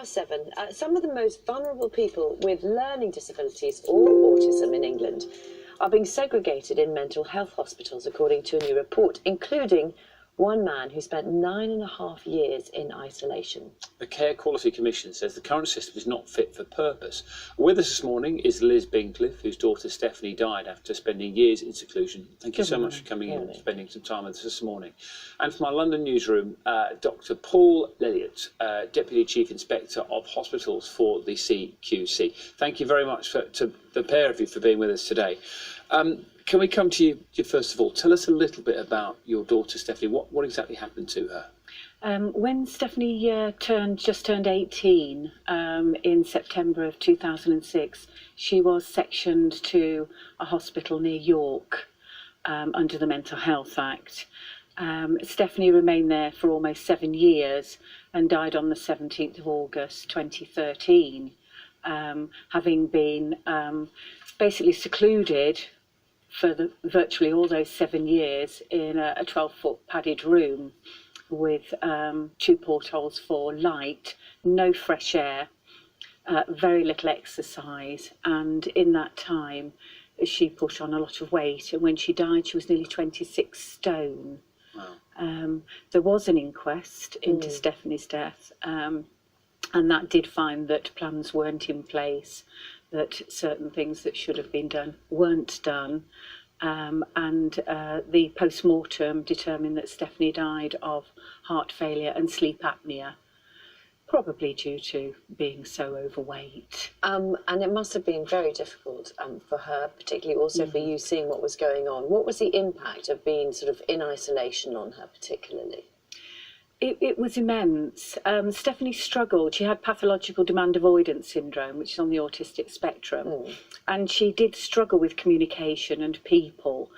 7. Some of the most vulnerable people with learning disabilities or autism in England are being segregated in mental health hospitals, according to a new report, including one man who spent 9.5 years in isolation. The Care Quality Commission says the current system is not fit for purpose. With us this morning is Liz Bincliffe, whose daughter Stephanie died after spending years in seclusion. Thank you so much for coming in and spending some time with us this morning. And from our London newsroom, Dr. Paul Lilliot, Deputy Chief Inspector of Hospitals for the CQC. Thank you very much to the pair of you for being with us today. Can we come to you first of all? Tell us a little bit about your daughter Stephanie. What exactly happened to her? When Stephanie just turned 18 in September of 2006, she was sectioned to a hospital near York under the Mental Health Act. Stephanie remained there for almost 7 years and died on the 17th of August 2013, having been basically secluded for virtually all those 7 years in a 12-foot padded room with 2 portholes for light, no fresh air, very little exercise, and in that time she put on a lot of weight, and when she died she was nearly 26 stone. Wow. There was an inquest into Stephanie's death, and that did find that plans weren't in place, that certain things that should have been done weren't done, and the post-mortem determined that Stephanie died of heart failure and sleep apnea, probably due to being so overweight. And it must have been very difficult for her, particularly also for you seeing what was going on. What was the impact of being sort of in isolation on her particularly? It was immense. Stephanie struggled. She had pathological demand avoidance syndrome, which is on the autistic spectrum, and she did struggle with communication and people,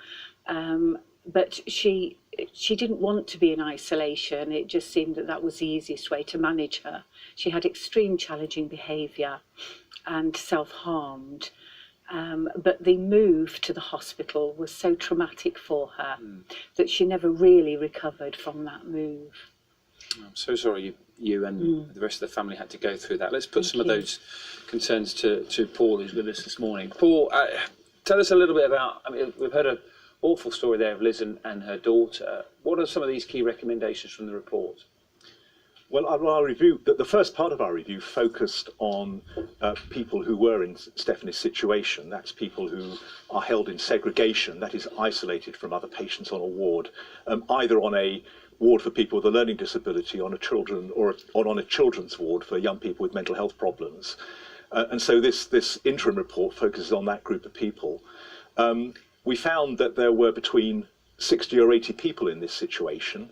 but she didn't want to be in isolation. It just seemed that was the easiest way to manage her. She had extreme challenging behaviour and self-harmed, but the move to the hospital was so traumatic for her that she never really recovered from that move. I'm so sorry you and the rest of the family had to go through that. Let's put some of those concerns to Paul, who's with us this morning. Paul, tell us a little bit about, I mean, we've heard an awful story there of Liz and her daughter. What are some of these key recommendations from the report? Well, our review, the first part of our review focused on people who were in Stephanie's situation. That's people who are held in segregation, that is isolated from other patients on a ward, either on a ward for people with a learning disability, on a children's ward for young people with mental health problems. And so this interim report focuses on that group of people. We found that there were between 60 or 80 people in this situation.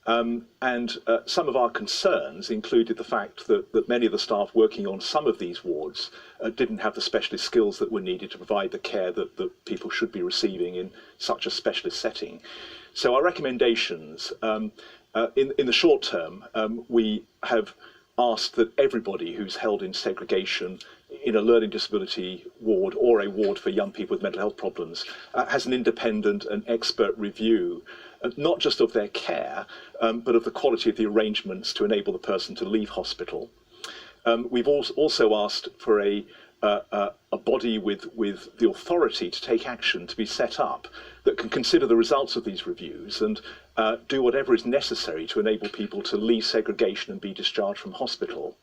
And some of our concerns included the fact that many of the staff working on some of these wards didn't have the specialist skills that were needed to provide the care that people should be receiving in such a specialist setting. So our recommendations, in the short term, we have asked that everybody who's held in segregation in a learning disability ward or a ward for young people with mental health problems has an independent and expert review, not just of their care, but of the quality of the arrangements to enable the person to leave hospital. We've also asked for a body with the authority to take action to be set up that can consider the results of these reviews and do whatever is necessary to enable people to leave segregation and be discharged from hospital.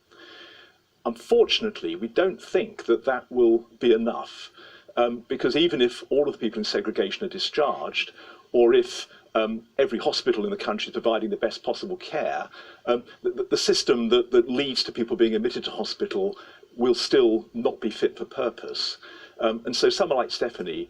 Unfortunately, we don't think that will be enough, because even if all of the people in segregation are discharged, or if every hospital in the country is providing the best possible care, the system that leads to people being admitted to hospital will still not be fit for purpose. And so someone like Stephanie,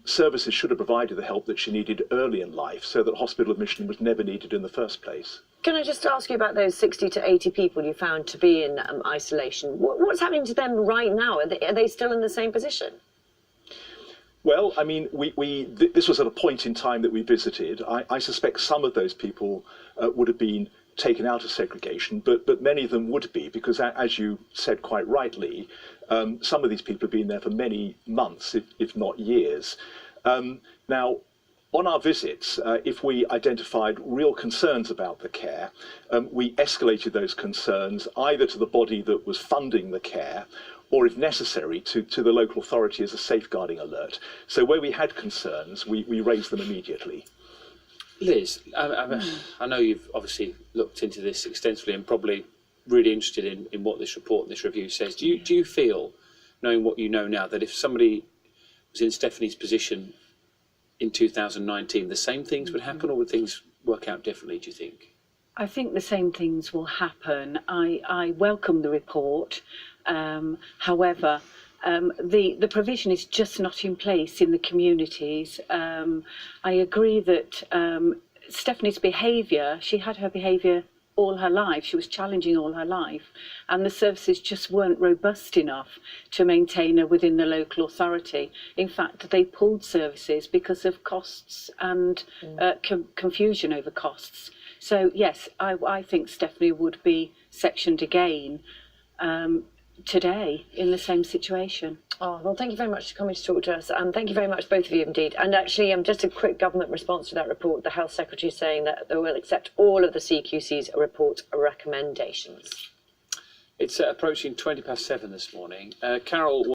services should have provided the help that she needed early in life so that hospital admission was never needed in the first place. Can I just ask you about those 60 to 80 people you found to be in isolation? What's happening to them right now? Are they still in the same position? Well, I mean, this was at a point in time that we visited. I suspect some of those people would have been taken out of segregation, but many of them would be, because as you said quite rightly, some of these people have been there for many months, if not years. Now, On our visits, if we identified real concerns about the care, we escalated those concerns either to the body that was funding the care, or if necessary, to the local authority as a safeguarding alert. So where we had concerns, we raised them immediately. Liz, I know you've obviously looked into this extensively and probably really interested in what this report and this review says. Do you feel, knowing what you know now, that if somebody was in Stephanie's position in 2019, the same things would happen, or would things work out differently, do you think? I think the same things will happen. I welcome the report. However, the provision is just not in place in the communities. I agree that Stephanie's behaviour, she had her behaviour all her life, she was challenging all her life, and the services just weren't robust enough to maintain her within the local authority. In fact, they pulled services because of costs and confusion over costs. So yes, I think Stephanie would be sectioned again today in the same situation. Oh, well, thank you very much for coming to talk to us, and thank you very much, both of you, indeed. And actually, just a quick government response to that report. The Health Secretary saying that they will accept all of the CQC's report recommendations. It's approaching 7:20 this morning. Carol